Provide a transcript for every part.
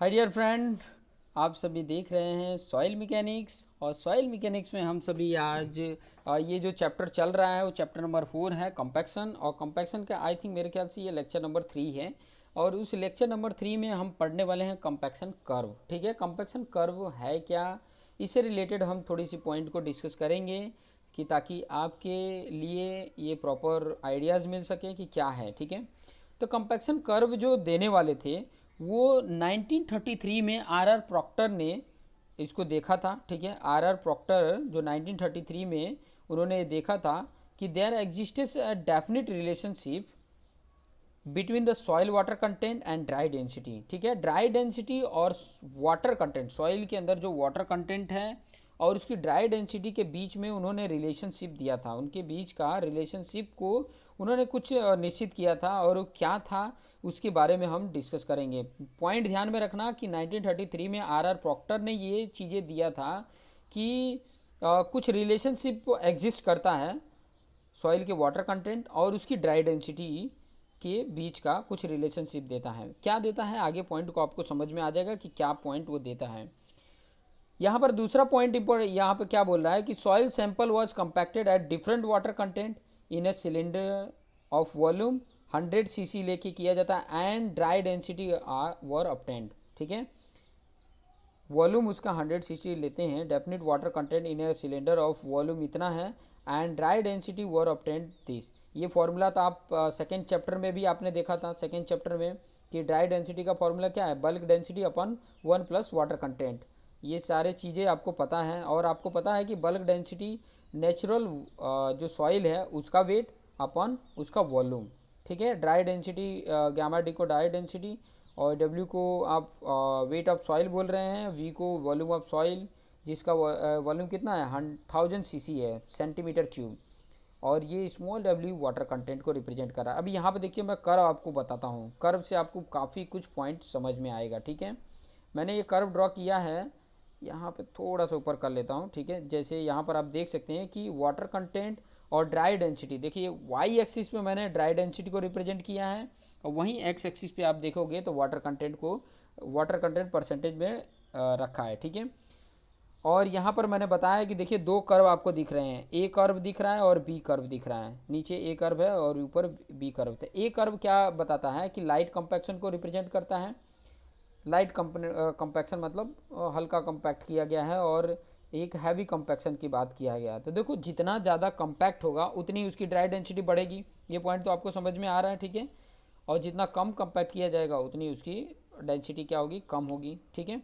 Hi dear friend, आप सभी देख रहे हैं सॉइल मैकेनिक्स। और सॉइल मैकेनिक्स में हम सभी आज ये जो चैप्टर चल रहा है वो चैप्टर नंबर 4 है कंपैक्शन। और कंपैक्शन का आई थिंक मेरे ख्याल से ये लेक्चर नंबर 3 है। और उस लेक्चर नंबर 3 में हम पढ़ने वाले हैं कंपैक्शन कर्व। ठीक है, कंपैक्शन कर्व है क्या, इससे रिलेटेड हम थोड़ी सी पॉइंट को डिस्कस करेंगे कि ताकि आपके लिए ये प्रॉपर आइडियाज़ मिल सके कि क्या है। ठीक है, तो कंपैक्शन कर्व जो देने वाले थे वो 1933 में आर प्रॉक्टर ने इसको देखा था। ठीक है, आर प्रॉक्टर जो 1933 में उन्होंने देखा था कि there exists a definite relationship between the soil water content and dry density. ठीक है, ड्राई डेंसिटी और वाटर कंटेंट, सॉइल के अंदर जो वाटर कंटेंट है और उसकी ड्राई डेंसिटी के बीच में उन्होंने रिलेशनशिप दिया था। उनके बीच का रिलेशनशिप को उन्होंने कुछ निश्चित किया था, और वो क्या था उसके बारे में हम डिस्कस करेंगे। पॉइंट ध्यान में रखना कि 1933 में आर प्रॉक्टर ने ये चीज़ें दिया था कि कुछ रिलेशनशिप एग्जिस्ट करता है सॉइल के वाटर कंटेंट और उसकी ड्राई डेंसिटी के बीच का कुछ रिलेशनशिप देता है। क्या देता है, आगे पॉइंट को आपको समझ में आ जाएगा कि क्या पॉइंट वो देता है। यहाँ पर दूसरा पॉइंट इंपॉर्टेंट, यहाँ पर क्या बोल रहा है कि soil sample was compacted at different water content in a cylinder of volume 100 CC लेके किया जाता है and dry density are were obtained. ठीक है, वॉल्यूम उसका 100 सीसी लेते हैं, definite water content in a cylinder of volume इतना है and dry density were obtained this. ये फॉर्मूला तो आप सेकेंड चैप्टर में भी आपने देखा था, सेकेंड चैप्टर में कि ड्राई डेंसिटी का फॉर्मूला क्या है, बल्क डेंसिटी अपन 1 प्लस वाटर कंटेंट। ये सारे चीज़ें आपको पता है। और आपको पता है कि बल्क डेंसिटी नेचुरल जो सॉइल है उसका वेट अपन उसका वॉल्यूम। ठीक है, ड्राई डेंसिटी गामा डी को ड्राई डेंसिटी और डब्ल्यू को आप वेट ऑफ सॉइल बोल रहे हैं, वी को वॉल्यूम ऑफ सॉइल जिसका वॉल्यूम कितना है 1000 सीसी है, सेंटीमीटर क्यूब। और ये स्मॉल डब्ल्यू वाटर कंटेंट को रिप्रेजेंट कर रहा है। अभी यहाँ पे देखिए मैं कर्व आपको बताता हूँ, कर्व से आपको काफ़ी कुछ पॉइंट समझ में आएगा। ठीक है, मैंने ये कर्व ड्रॉ किया है, यहाँ पे थोड़ा सा ऊपर कर लेता हूँ। ठीक है, जैसे यहाँ पर आप देख सकते हैं कि वाटर कंटेंट और ड्राई डेंसिटी, देखिए वाई एक्सिस पे मैंने ड्राई डेंसिटी को रिप्रेजेंट किया है और वहीं एक्स एक्सिस पे आप देखोगे तो वाटर कंटेंट को, वाटर कंटेंट परसेंटेज में रखा है। ठीक है, और यहाँ पर मैंने बताया कि देखिए दो कर्व आपको दिख रहे हैं, ए कर्व दिख रहा है और बी कर्व दिख रहा है। नीचे ए कर्व है और ऊपर बी कर्व है। ए कर्व क्या बताता है कि लाइट कंपैक्शन को रिप्रेजेंट करता है। लाइट कंपैक्शन मतलब हल्का कंपैक्ट किया गया है, और एक हैवी कंपैक्शन की बात किया गया है। तो देखो जितना ज़्यादा कंपैक्ट होगा उतनी उसकी ड्राई डेंसिटी बढ़ेगी, ये पॉइंट तो आपको समझ में आ रहा है। ठीक है, और जितना कम कंपैक्ट किया जाएगा उतनी उसकी डेंसिटी क्या होगी, कम होगी। ठीक है,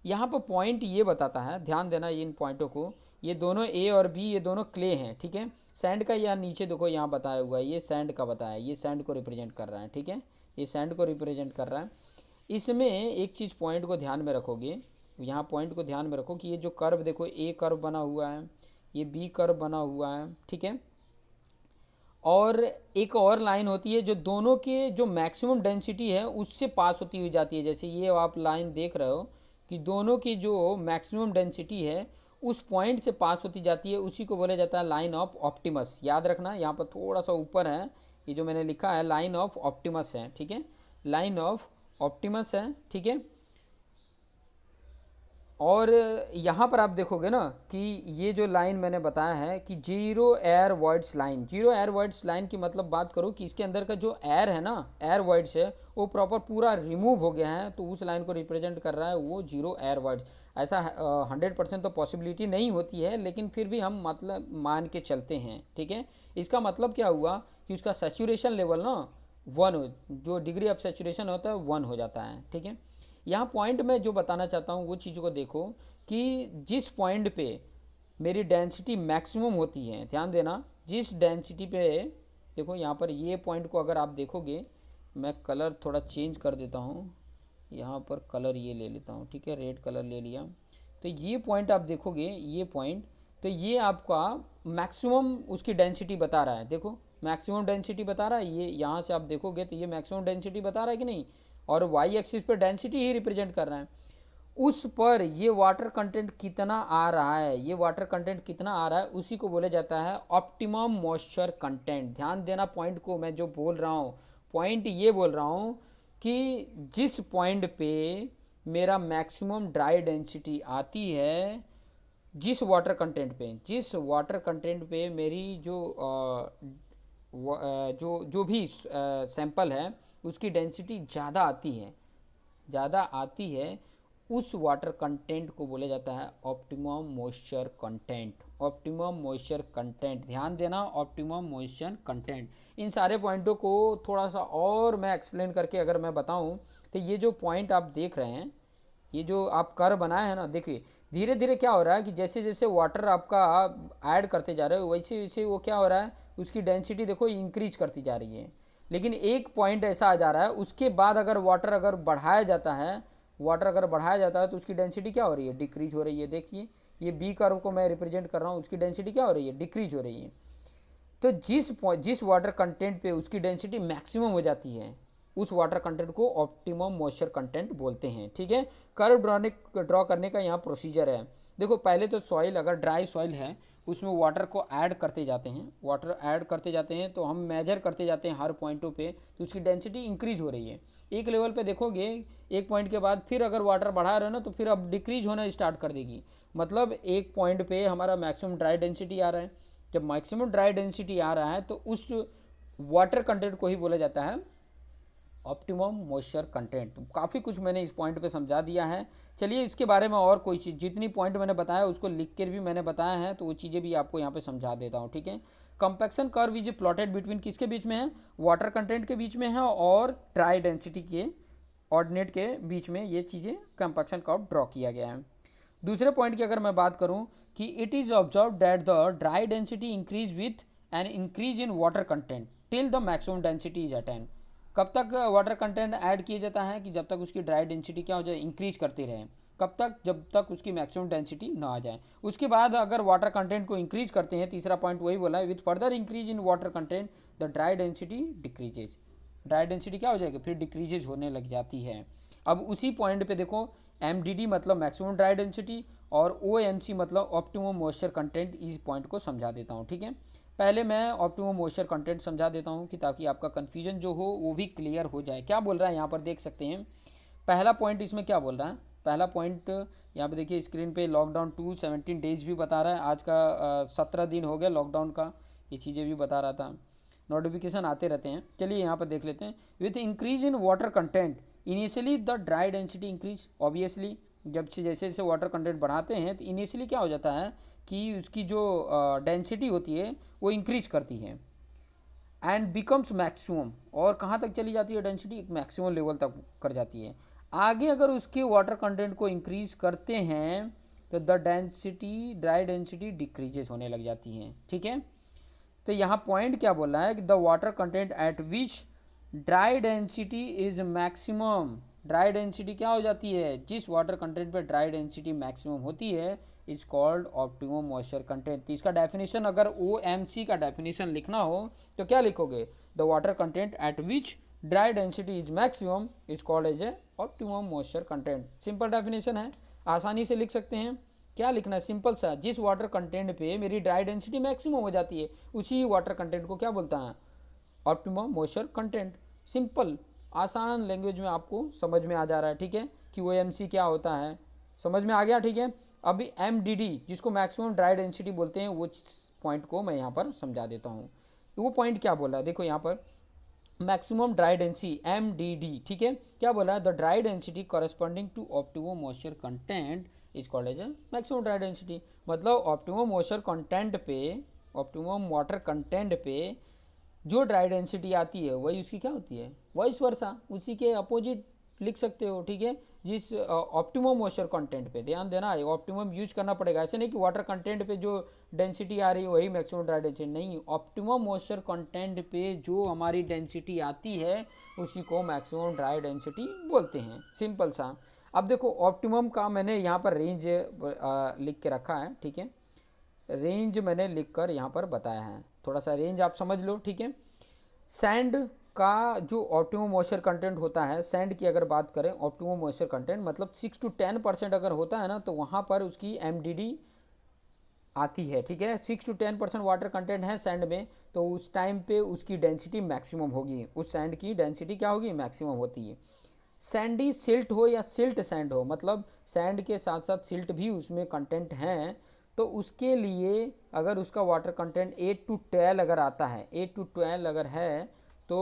यहाँ पर पॉइंट ये बताता है, ध्यान देना इन पॉइंटों को, ये दोनों ए और बी ये दोनों क्ले हैं। ठीक है, सैंड का यहाँ नीचे देखो यहाँ बताया हुआ है, ये सैंड का बताया, ये सैंड को रिप्रेजेंट कर रहा है। ठीक है, ये सैंड को रिप्रेजेंट कर रहा है। इसमें एक चीज़ पॉइंट को ध्यान में रखोगे, यहाँ पॉइंट को ध्यान में रखो कि ये जो कर्व देखो, ए कर्व बना हुआ है, ये बी कर्व बना हुआ है। ठीक है, और एक और लाइन होती है जो दोनों के जो मैक्सिमम डेंसिटी है उससे पास होती हुई जाती है। जैसे ये आप लाइन देख रहे हो कि दोनों की जो मैक्सिमम डेंसिटी है उस पॉइंट से पास होती जाती है, उसी को बोला जाता है लाइन ऑफ ऑप्टिमस। याद रखना, यहाँ पर थोड़ा सा ऊपर है, ये जो मैंने लिखा है लाइन ऑफ ऑप्टिमस है। ठीक है, लाइन ऑफ ऑप्टिमस है। ठीक है, और यहाँ पर आप देखोगे ना कि ये जो लाइन मैंने बताया है कि zero air words line, zero air words line की मतलब बात करूँ कि इसके अंदर का जो एयर है ना, एयर वर्ड्स है वो प्रॉपर पूरा रिमूव हो गया है, तो उस लाइन को रिप्रेजेंट कर रहा है वो जीरो एयर वर्ड्स। ऐसा 100% तो पॉसिबिलिटी नहीं होती है, लेकिन फिर भी हम मतलब मान के चलते हैं। ठीक है, इसका मतलब क्या हुआ कि उसका सेचुरेशन लेवल ना 1, जो डिग्री ऑफ सेचुरेशन होता है 1 हो जाता है। ठीक है, यहाँ पॉइंट में जो बताना चाहता हूँ वो चीज़ को देखो कि जिस पॉइंट पे मेरी डेंसिटी मैक्सिमम होती है, ध्यान देना, जिस डेंसिटी पे, देखो यहाँ पर ये पॉइंट को अगर आप देखोगे, मैं कलर थोड़ा चेंज कर देता हूँ, यहाँ पर कलर ये ले लेता हूँ। ठीक है, रेड कलर ले लिया, तो ये पॉइंट आप देखोगे, ये पॉइंट, तो ये आपका मैक्सिमम उसकी डेंसिटी बता रहा है। देखो मैक्सिमम डेंसिटी बता रहा है, ये यहाँ से आप देखोगे तो ये मैक्सिमम डेंसिटी बता रहा है कि नहीं, और वाई एक्सिस पे डेंसिटी ही रिप्रेजेंट कर रहा है। उस पर ये वाटर कंटेंट कितना आ रहा है, ये वाटर कंटेंट कितना आ रहा है उसी को बोला जाता है ऑप्टिमम मॉइस्चर कंटेंट। ध्यान देना पॉइंट को, मैं जो बोल रहा हूँ पॉइंट ये बोल रहा हूँ कि जिस पॉइंट पे मेरा मैक्सिमम ड्राई डेंसिटी आती है जिस वाटर कंटेंट पे मेरी जो भी सैंपल है उसकी डेंसिटी ज़्यादा आती है, उस वाटर कंटेंट को बोला जाता है optimum moisture content. Optimum moisture content, ध्यान देना, ऑप्टिमम मॉइस्चर कंटेंट। इन सारे पॉइंटों को थोड़ा सा और मैं एक्सप्लेन करके अगर मैं बताऊं, तो ये जो पॉइंट आप देख रहे हैं, ये जो आप कर बनाए हैं ना, देखिए धीरे धीरे क्या हो रहा है कि जैसे जैसे वाटर आपका ऐड करते जा रहे हो वैसे वैसे वो क्या हो रहा है, उसकी डेंसिटी देखो इंक्रीज करती जा रही है। लेकिन एक पॉइंट ऐसा आ जा रहा है, उसके बाद अगर वाटर अगर बढ़ाया जाता है तो उसकी डेंसिटी क्या हो रही है, डिक्रीज हो रही है। देखिए ये बी कर्व को मैं रिप्रेजेंट कर रहा हूँ, उसकी डेंसिटी क्या हो रही है, डिक्रीज हो रही है। तो जिस वाटर कंटेंट पे उसकी डेंसिटी मैक्सिमम हो जाती है, उस वाटर कंटेंट को ऑप्टिमम मॉइस्चर कंटेंट बोलते हैं। ठीक है, कर्व ड्रॉ करने का यहाँ प्रोसीजर है। देखो पहले तो सॉइल, अगर ड्राई सॉइल है उसमें वाटर को ऐड करते जाते हैं, तो हम मेजर करते जाते हैं हर पॉइंटों पे, तो उसकी डेंसिटी इंक्रीज हो रही है। एक लेवल पे देखोगे, एक पॉइंट के बाद फिर अगर वाटर बढ़ा रहे हो ना तो फिर अब डिक्रीज होना स्टार्ट कर देगी। मतलब एक पॉइंट पे हमारा मैक्सिमम ड्राई डेंसिटी आ रहा है, जब मैक्सिमम ड्राई डेंसिटी आ रहा है तो उस वाटर कंटेंट को ही बोला जाता है ऑप्टिमम मॉइस्चर कंटेंट। काफ़ी कुछ मैंने इस पॉइंट पे समझा दिया है। चलिए इसके बारे में और कोई चीज़, जितनी पॉइंट मैंने बताया उसको लिख कर भी मैंने बताया है, तो वो चीज़ें भी आपको यहाँ पे समझा देता हूँ। ठीक है, compaction curve is plotted between किसके बीच में है, वाटर कंटेंट के बीच में है और ड्राई डेंसिटी के ऑर्डिनेट के बीच में ये चीज़ें कंपैक्शन कर्व ड्रॉ किया गया है। दूसरे पॉइंट की अगर मैं बात करूं कि it is observe that the dry density increase with an increase in water content till the maximum density is attend. कब तक वाटर कंटेंट ऐड किया जाता है, कि जब तक उसकी ड्राई डेंसिटी क्या हो जाए, इंक्रीज करती रहे। कब तक, जब तक उसकी मैक्सिमम डेंसिटी ना आ जाए। उसके बाद अगर वाटर कंटेंट को इंक्रीज करते हैं, तीसरा पॉइंट वही बोला है, with further increase in water content the dry density decreases. Dry density क्या हो जाएगी, फिर डिक्रीजेज होने लग जाती है। अब उसी पॉइंट पे देखो, एम मतलब मैक्सिमम ड्राई डेंसिटी और ओ मतलब ऑप्टिमम मॉइस्चर कंटेंट, इस पॉइंट को समझा देता हूँ। ठीक है, पहले मैं ऑप्टिमम मॉइस्चर कंटेंट समझा देता हूँ कि ताकि आपका कन्फ्यूजन जो हो वो भी क्लियर हो जाए। क्या बोल रहा है यहाँ पर देख सकते हैं, पहला पॉइंट इसमें क्या बोल रहा है, पहला पॉइंट यहाँ पे देखिए स्क्रीन पे, लॉकडाउन 17 डेज भी बता रहा है, आज का 17 दिन हो गया लॉकडाउन का, ये चीज़ें भी बता रहा था, नोटिफिकेशन आते रहते हैं। चलिए यहाँ पर देख लेते हैं, with increase in water content initially the dry density increase. Obviously जब से जैसे जैसे वाटर कंटेंट बढ़ाते हैं तो इनिशियली क्या हो जाता है कि उसकी जो डेंसिटी होती है वो इंक्रीज करती है एंड बिकम्स मैक्सिमम, और कहाँ तक चली जाती है डेंसिटी, एक मैक्सिमम लेवल तक कर जाती है। आगे अगर उसके वाटर कंटेंट को इंक्रीज करते हैं तो the density, dry density decreases होने लग जाती हैं। ठीक है, तो यहाँ पॉइंट क्या बोल रहा है कि the water content at which dry density is maximum. Dry density क्या हो जाती है, जिस वाटर कंटेंट पे ड्राई डेंसिटी मैक्सिमम होती है, is called optimum moisture content. तो इसका डेफिनेशन अगर OMC का डेफिनेशन लिखना हो तो क्या लिखोगे, the water content at which dry density is maximum is called as a optimum moisture content. Simple definition है, आसानी से लिख सकते हैं। क्या लिखना है, सिंपल सा, जिस वाटर कंटेंट पे मेरी ड्राई डेंसिटी मैक्सिमम हो जाती है उसी वाटर कंटेंट को क्या बोलता है, ऑप्टिमम मॉइस्चर कंटेंट। सिंपल, आसान लैंग्वेज में आपको समझ में आ जा रहा है। ठीक है, कि OMC क्या होता है, समझ में आ गया। ठीक है, अभी MDD जिसको मैक्सिमम ड्राई डेंसिटी बोलते हैं, वो पॉइंट को मैं यहाँ पर समझा देता हूँ। वो पॉइंट क्या बोला है, देखो यहाँ पर मैक्सिमम ड्राई डेंसिटी MDD। ठीक है, क्या बोला है, the dry density corresponding to optimum moisture content is called as maximum dry density. मतलब ऑप्टिमम मॉइस्चर कंटेंट पे, ऑप्टिमम वाटर कंटेंट पे जो ड्राई डेंसिटी आती है वही उसकी क्या होती है, वाइस वर्सा, उसी के अपोजिट लिख सकते हो। ठीक है, जिस ऑप्टिमम मॉइस्चर कंटेंट पे ध्यान देना है, ऑप्टिमम यूज करना पड़ेगा। ऐसे नहीं कि वाटर कंटेंट पे जो डेंसिटी आ रही है वही मैक्सिमम ड्राई डेंसिटी, नहीं, ऑप्टिमम मॉइस्चर कंटेंट पे जो हमारी डेंसिटी आती है उसी को मैक्सिमम ड्राई डेंसिटी बोलते हैं। सिंपल सा। अब देखो ऑप्टिमम का मैंने यहाँ पर रेंज लिख के रखा है। ठीक है, रेंज मैंने लिख कर यहाँ पर बताया है, थोड़ा सा रेंज आप समझ लो। ठीक है, सैंड का जो ऑप्टिमम मॉइस्चर कंटेंट होता है, सैंड की अगर बात करें ऑप्टिमम मॉइस्चर कंटेंट मतलब 6 to 10% अगर होता है ना, तो वहाँ पर उसकी MDD आती है। ठीक है, 6 to 10% वाटर कंटेंट है सैंड में, तो उस टाइम पे उसकी डेंसिटी मैक्सिमम होगी, उस सैंड की डेंसिटी क्या होगी, मैक्सिमम होती है। सैंडी सिल्ट हो या सिल्ट सैंड हो, मतलब सैंड के साथ साथ सिल्ट भी उसमें कंटेंट हैं, तो उसके लिए अगर उसका वाटर कंटेंट 8 to 12 अगर आता है, 8 to 12 अगर है, तो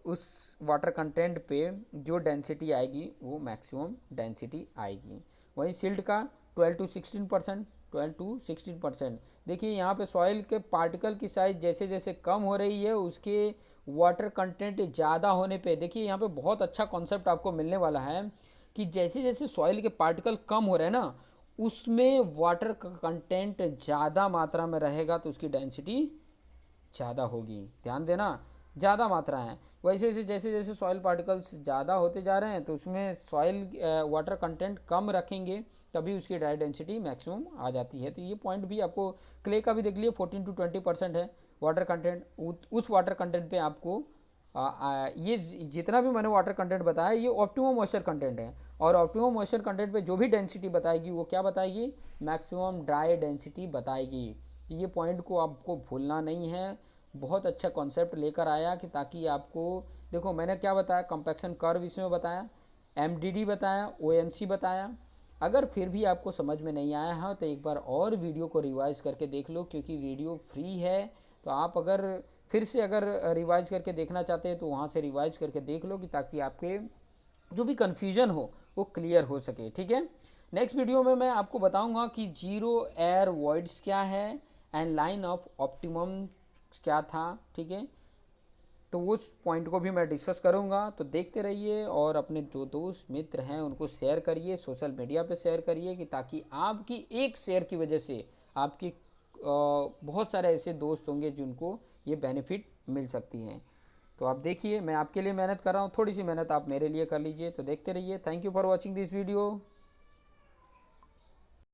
उस वाटर कंटेंट पे जो डेंसिटी आएगी वो मैक्सिमम डेंसिटी आएगी। वहीं सिल्ट का 12 to 16%, 12 to 16%। देखिए यहाँ पे सॉइल के पार्टिकल की साइज जैसे जैसे कम हो रही है, उसके वाटर कंटेंट ज़्यादा होने पे, देखिए यहाँ पे बहुत अच्छा कॉन्सेप्ट आपको मिलने वाला है कि जैसे जैसे सॉइल के पार्टिकल कम हो रहे हैं ना, उसमें वाटर का कंटेंट ज़्यादा मात्रा में रहेगा तो उसकी डेंसिटी ज़्यादा होगी। ध्यान देना, ज़्यादा मात्रा है। वैसे वैसे जैसे जैसे सॉइल पार्टिकल्स ज़्यादा होते जा रहे हैं तो उसमें सॉइल वाटर कंटेंट कम रखेंगे, तभी उसकी ड्राई डेंसिटी मैक्सिमम आ जाती है। तो ये पॉइंट भी आपको, क्ले का भी देख लिए 14 to 20% है वाटर कंटेंट। उस वाटर कंटेंट पे आपको ये जितना भी मैंने वाटर कंटेंट बताया ये ऑप्टिमम मॉइस्चर कंटेंट है, और ऑप्टिमम मॉइस्चर कंटेंट पे जो भी डेंसिटी बताएगी वो क्या बताएगी, मैक्सिमम ड्राई डेंसिटी बताएगी। ये पॉइंट को आपको भूलना नहीं है। बहुत अच्छा कॉन्सेप्ट लेकर आया कि ताकि आपको, देखो मैंने क्या बताया, कंपैक्शन कर्व इसमें बताया, एमडीडी बताया, ओएमसी बताया। अगर फिर भी आपको समझ में नहीं आया है तो एक बार और वीडियो को रिवाइज करके देख लो, क्योंकि वीडियो फ्री है। तो आप अगर फिर से अगर रिवाइज करके देखना चाहते हैं तो वहाँ से रिवाइज करके देख लो, कि ताकि आपके जो भी कन्फ्यूजन हो वो क्लियर हो सके। ठीक है, नेक्स्ट वीडियो में मैं आपको बताऊंगा कि जीरो एयर वॉइड्स क्या है एंड लाइन ऑफ ऑप्टिमम क्या था। ठीक है, तो उस पॉइंट को भी मैं डिस्कस करूंगा। तो देखते रहिए और अपने जो दोस्त मित्र हैं उनको शेयर करिए, सोशल मीडिया पे शेयर करिए, कि ताकि आपकी एक शेयर की वजह से आपकी बहुत सारे ऐसे दोस्त होंगे जिनको ये बेनिफिट मिल सकती हैं। तो आप देखिए, मैं आपके लिए मेहनत कर रहा हूँ, थोड़ी सी मेहनत आप मेरे लिए कर लीजिए। तो देखते रहिए। Thank you for watching this video.